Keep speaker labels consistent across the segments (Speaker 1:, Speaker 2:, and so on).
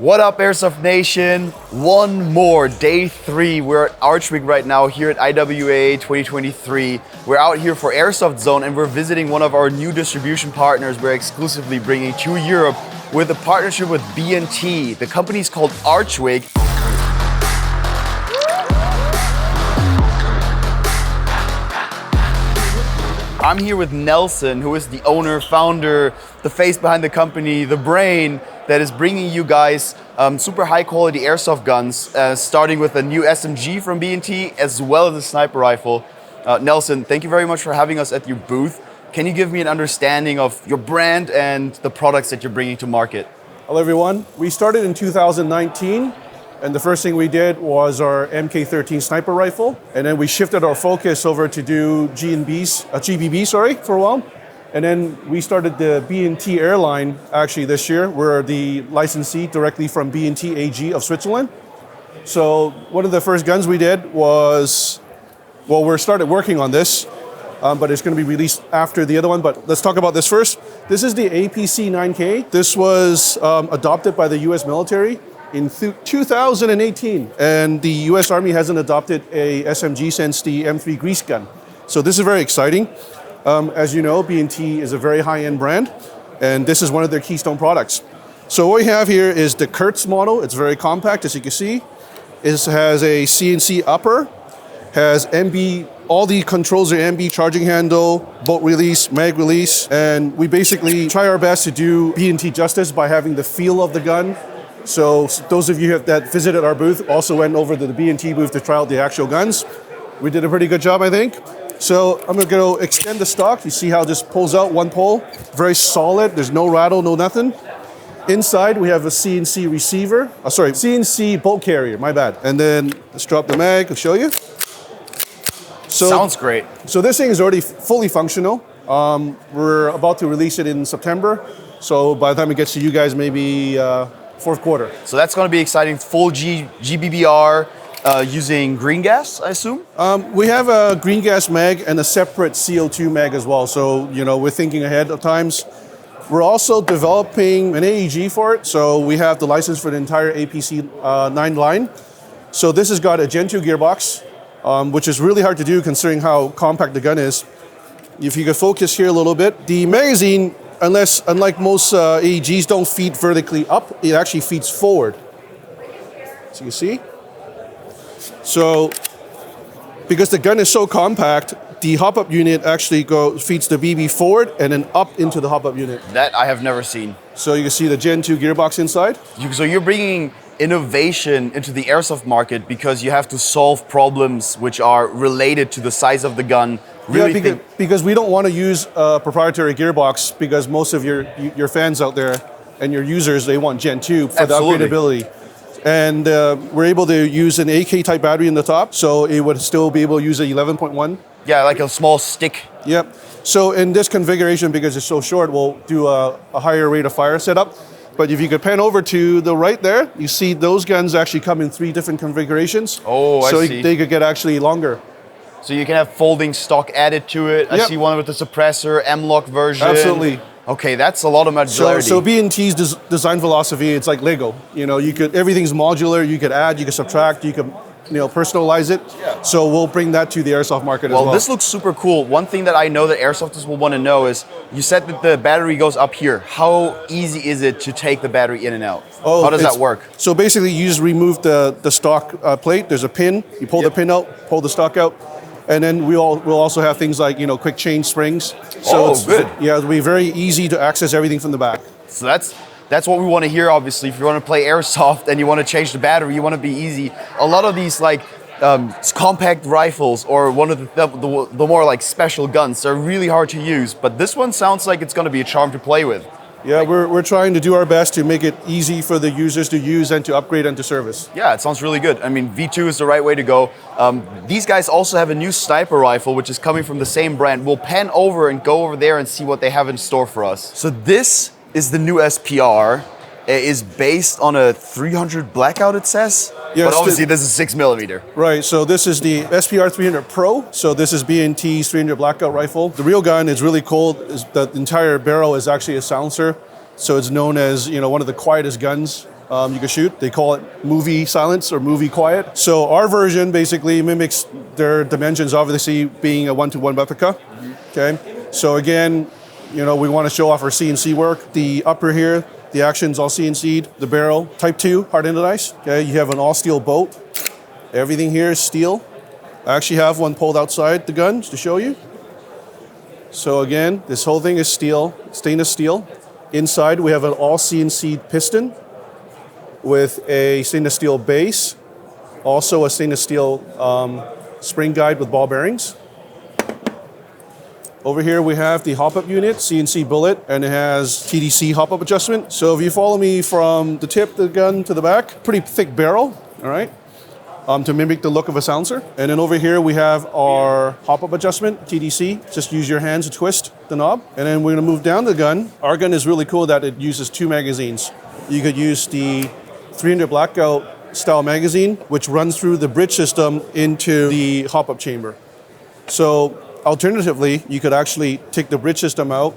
Speaker 1: What up, Airsoft Nation? One more, day 3. We're at Archwick right now here at IWA 2023. We're out here for Airsoft Zone and we're visiting one of our new distribution partners we're exclusively bringing to Europe with a partnership with B&T. The company's called Archwick. I'm here with Nelson, who is the owner, founder, the face behind the company, the brain that is bringing you guys super high quality airsoft guns, starting with a new SMG from B&T as well as a sniper rifle. Nelson, thank you very much for having us at your booth. Can you give me an understanding of your brand and the products that you're bringing to market?
Speaker 2: Hello everyone. We started in 2019 and the first thing we did was our MK13 sniper rifle, and then we shifted our focus over to do GBB for a while. And then we started the B&T airline actually this year. We're the licensee directly from B&T AG of Switzerland. So one of the first guns we did was, well, we started working on this, but it's going to be released after the other one. But let's talk about this first. This is the APC-9K. This was adopted by the US military in 2018. And the US Army hasn't adopted a SMG since the M3 grease gun. So this is very exciting. As you know, B&T is a very high-end brand, and this is one of their keystone products. So what we have here is the Kurtz model. It's very compact, as you can see. It has a CNC upper, has MB, all the controls are MB, charging handle, bolt release, mag release, and we basically try our best to do B&T justice by having the feel of the gun. So those of you that visited our booth also went over to the B&T booth to try out the actual guns. We did a pretty good job, I think. So I'm gonna go extend the stock. You see how this pulls out one pole? Very solid, there's no rattle, no nothing. Inside we have a CNC receiver, CNC bolt carrier, my bad. And then let's drop the mag, I'll show you. So,
Speaker 1: sounds great.
Speaker 2: So this thing is already fully functional. We're about to release it in September. So by the time it gets to you guys, maybe fourth quarter.
Speaker 1: So that's gonna be exciting, full GBBR. Using green gas, I assume?
Speaker 2: We have a green gas mag and a separate CO2 mag as well. So, you know, we're thinking ahead of times. We're also developing an AEG for it. So we have the license for the entire APC-9 line. So this has got a Gen 2 gearbox, which is really hard to do considering how compact the gun is. If you could focus here a little bit, the magazine, unlike most AEGs, don't feed vertically up. It actually feeds forward. So you see? So, because the gun is so compact, the hop-up unit actually feeds the BB forward and then up into the hop-up unit.
Speaker 1: That I have never seen.
Speaker 2: So you can see the Gen 2 gearbox inside.
Speaker 1: So you're bringing innovation into the airsoft market because you have to solve problems which are related to the size of the gun.
Speaker 2: Really because we don't want to use a proprietary gearbox because most of your fans out there and your users, they want Gen 2 for
Speaker 1: Absolutely.
Speaker 2: the upgradability. And we're able to use an AK type battery in the top, so it would still be able to use a 11.1.
Speaker 1: Yeah, like a small stick.
Speaker 2: Yep. So in this configuration, because it's so short, we'll do a higher rate of fire setup. But if you could pan over to the right there, you see those guns actually come in 3 different configurations.
Speaker 1: Oh, I see.
Speaker 2: So they could get actually longer.
Speaker 1: So you can have folding stock added to it.
Speaker 2: Yep.
Speaker 1: I see one with the suppressor, M-lock version.
Speaker 2: Absolutely.
Speaker 1: Okay, that's a lot of modularity.
Speaker 2: So B&T's design philosophy, it's like Lego. You know, everything's modular. You could add, you could subtract, you could, personalize it.
Speaker 1: Yeah.
Speaker 2: So we'll bring that to the airsoft market as well.
Speaker 1: Well, this looks super cool. One thing that I know that airsofters will want to know is, you said that the battery goes up here. How easy is it to take the battery in and out? How does that work?
Speaker 2: So basically, you just remove the stock plate. There's a pin. You pull the pin out, pull the stock out. And then we'll also have things like, quick change springs. So
Speaker 1: good.
Speaker 2: Yeah, it'll be very easy to access everything from the back.
Speaker 1: So that's what we want to hear, obviously. If you want to play airsoft and you want to change the battery, you want to be easy. A lot of these compact rifles or one of the more like special guns, they're really hard to use. But this one sounds like it's going to be a charm to play with.
Speaker 2: Yeah, we're trying to do our best to make it easy for the users to use and to upgrade and to service.
Speaker 1: Yeah, it sounds really good. I mean, V2 is the right way to go. These guys also have a new sniper rifle, which is coming from the same brand. We'll pan over and go over there and see what they have in store for us. So this is the new SPR. It is based on a 300 blackout, it says. Yes, but obviously this is 6mm.
Speaker 2: Right, so this is the SPR 300 Pro. So this is B&T's 300 blackout rifle. The real gun is really cool. The entire barrel is actually a silencer. So it's known as one of the quietest guns you can shoot. They call it movie silence or movie quiet. So our version basically mimics their dimensions, obviously being a 1-to-1 replica. Okay. So again, we want to show off our CNC work. The upper here, the action's all CNC'd. The barrel, Type 2, hard anodized. Okay. You have an all steel bolt. Everything here is steel. I actually have one pulled outside the gun to show you. So again, this whole thing is steel, stainless steel. Inside we have an all CNC piston with a stainless steel base, also a stainless steel spring guide with ball bearings. Over here we have the hop-up unit, CNC bullet, and it has TDC hop-up adjustment. So if you follow me from the tip of the gun to the back, pretty thick barrel, all right? To mimic the look of a silencer. And then over here we have our hop-up adjustment, TDC. Just use your hands to twist the knob. And then we're gonna move down the gun. Our gun is really cool that it uses 2 magazines. You could use the 300 blackout style magazine, which runs through the bridge system into the hop-up chamber. So alternatively, you could actually take the bridge system out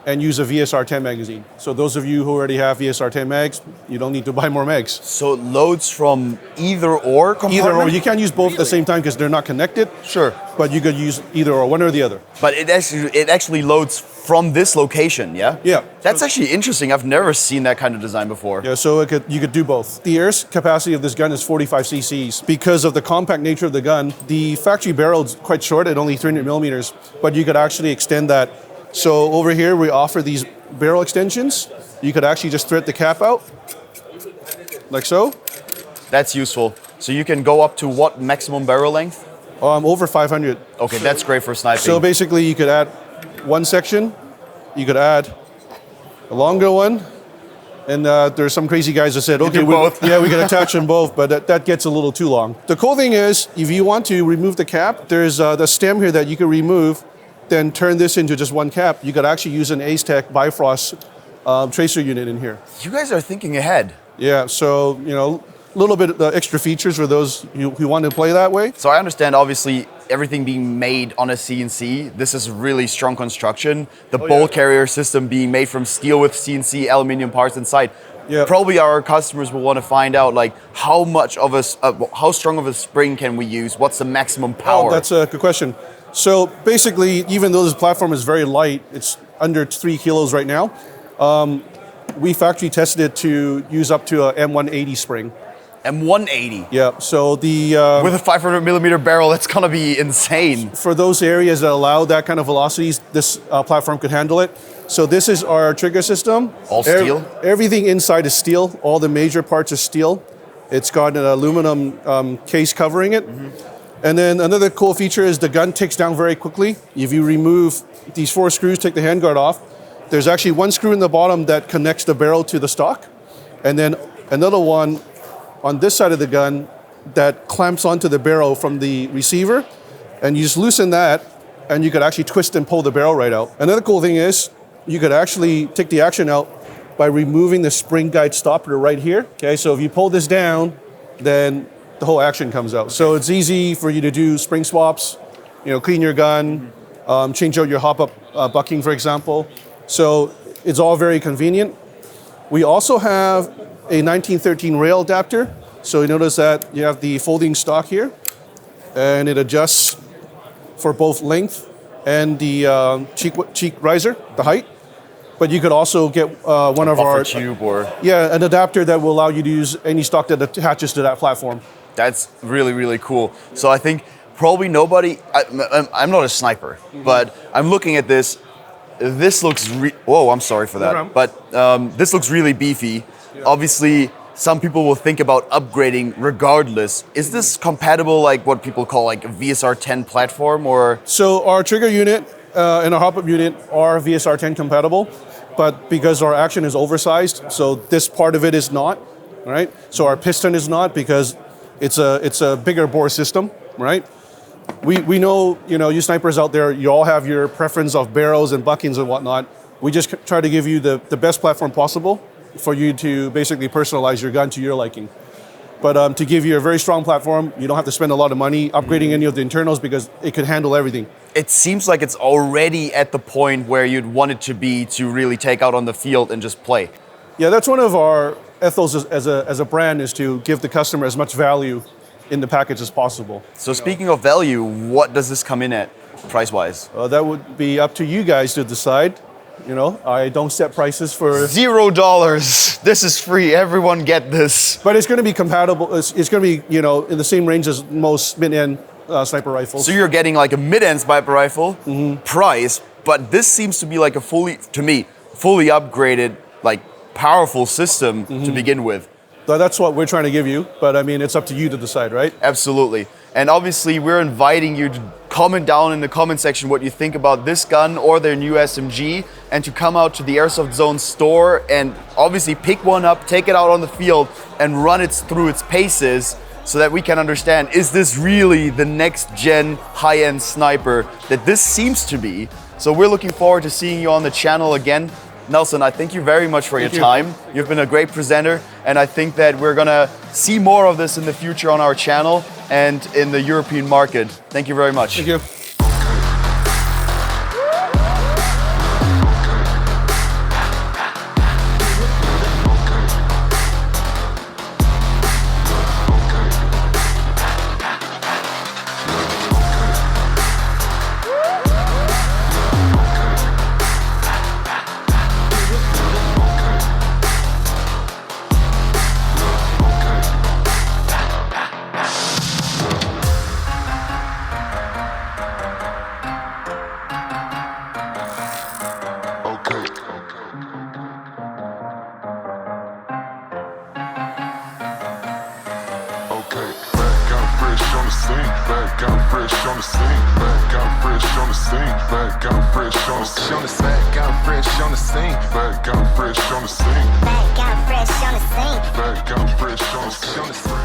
Speaker 2: and use a VSR-10 magazine. So those of you who already have VSR-10 mags, you don't need to buy more mags.
Speaker 1: So it loads from either or compartment?
Speaker 2: Either or. You can't use both at the same time because they're not connected.
Speaker 1: Sure.
Speaker 2: But you could use either or, one or the other.
Speaker 1: But it actually loads from this location, yeah?
Speaker 2: Yeah.
Speaker 1: That's actually interesting. I've never seen that kind of design before.
Speaker 2: Yeah, so you could do both. The air capacity of this gun is 45 cc's. Because of the compact nature of the gun, the factory barrel is quite short at only 300 millimeters, but you could actually extend that. So over here, we offer these barrel extensions. You could actually just thread the cap out, like so.
Speaker 1: That's useful. So you can go up to what maximum barrel length?
Speaker 2: Over 500.
Speaker 1: Okay, that's great for sniping.
Speaker 2: So basically, you could add one section, you could add a longer one, and there's some crazy guys that said, okay, we can attach them both, but that gets a little too long. The cool thing is, if you want to remove the cap, there's the stem here that you can remove, then turn this into just one cap. You could actually use an Ace-Tech Bifrost tracer unit in here.
Speaker 1: You guys are thinking ahead.
Speaker 2: Yeah, so, a little bit extra features for those who want to play that way.
Speaker 1: So I understand, obviously, everything being made on a CNC. This is really strong construction. The bolt carrier system being made from steel with CNC aluminum parts inside. Yeah. Probably our customers will want to find out, like, how strong of a spring can we use? What's the maximum power?
Speaker 2: Oh, that's a good question. So basically, even though this platform is very light, it's under 3 kilos right now, we factory tested it to use up to a M180 spring.
Speaker 1: M180?
Speaker 2: Yeah, so
Speaker 1: with a 500 millimeter barrel, that's gonna be insane.
Speaker 2: For those areas that allow that kind of velocities, this platform could handle it. So this is our trigger system.
Speaker 1: All steel?
Speaker 2: Everything inside is steel. All the major parts are steel. It's got an aluminum case covering it. Mm-hmm. And then another cool feature is the gun ticks down very quickly. If you remove these 4 screws, take the handguard off, there's actually one screw in the bottom that connects the barrel to the stock, and then another one on this side of the gun that clamps onto the barrel from the receiver, and you just loosen that, and you could actually twist and pull the barrel right out. Another cool thing is you could actually take the action out by removing the spring guide stopper right here. Okay, so if you pull this down, then the whole action comes out. So it's easy for you to do spring swaps, clean your gun, change out your hop-up bucking, for example. So it's all very convenient. We also have a 1913 rail adapter. So you notice that you have the folding stock here, and it adjusts for both length and the cheek riser, the height. But you could also get one of our
Speaker 1: tube or
Speaker 2: an adapter that will allow you to use any stock that attaches to that platform.
Speaker 1: That's really, really cool. So I think probably nobody, I'm not a sniper, but I'm looking at this. This looks, whoa, I'm sorry for that. But this looks really beefy. Yeah. Obviously, some people will think about upgrading regardless. Is this compatible, like what people call like a VSR-10 platform, or? So
Speaker 2: our trigger unit and our hop-up unit are VSR-10 compatible, but because our action is oversized, so this part of it is not, right? So our piston is not, because it's a bigger bore system, right? We know, you snipers out there, you all have your preference of barrels and buckings and whatnot. We just try to give you the best platform possible for you to basically personalize your gun to your liking. But to give you a very strong platform, you don't have to spend a lot of money upgrading any of the internals because it could handle everything. It seems like it's already at the point where you'd want it to be to really take out on the field and just play. Yeah, that's one of our ethos as a brand is to give the customer as much value in the package as possible.
Speaker 1: So speaking of value, what does this come in at price-wise?
Speaker 2: That would be up to you guys to decide. You know, I don't set prices for...
Speaker 1: $0. This is free. Everyone get this.
Speaker 2: But it's going to be compatible. It's going to be, you know, in the same range as most mid-end sniper rifles.
Speaker 1: So you're getting like a mid-end sniper rifle price, but this seems to be like a fully upgraded, like powerful system to begin with.
Speaker 2: So that's what we're trying to give you, but I mean, it's up to you to decide, right?
Speaker 1: Absolutely. And obviously, we're inviting you to comment down in the comment section what you think about this gun or their new SMG, and to come out to the Airsoft Zone store and obviously pick one up, take it out on the field, and run it through its paces so that we can understand, is this really the next gen high-end sniper that this seems to be? So we're looking forward to seeing you on the channel again. Nelson, I thank you very much for your time. You've been a great presenter, and I think that we're gonna see more of this in the future on our channel and in the European market. Thank you very much.
Speaker 2: Thank you.
Speaker 3: Back out fresh on the scene. Back out fresh on the scene. Back out fresh on the scene. Back out fresh on the scene. Back out fresh on the scene. Back out fresh on the scene. Back out fresh on the scene. Back out fresh on the scene.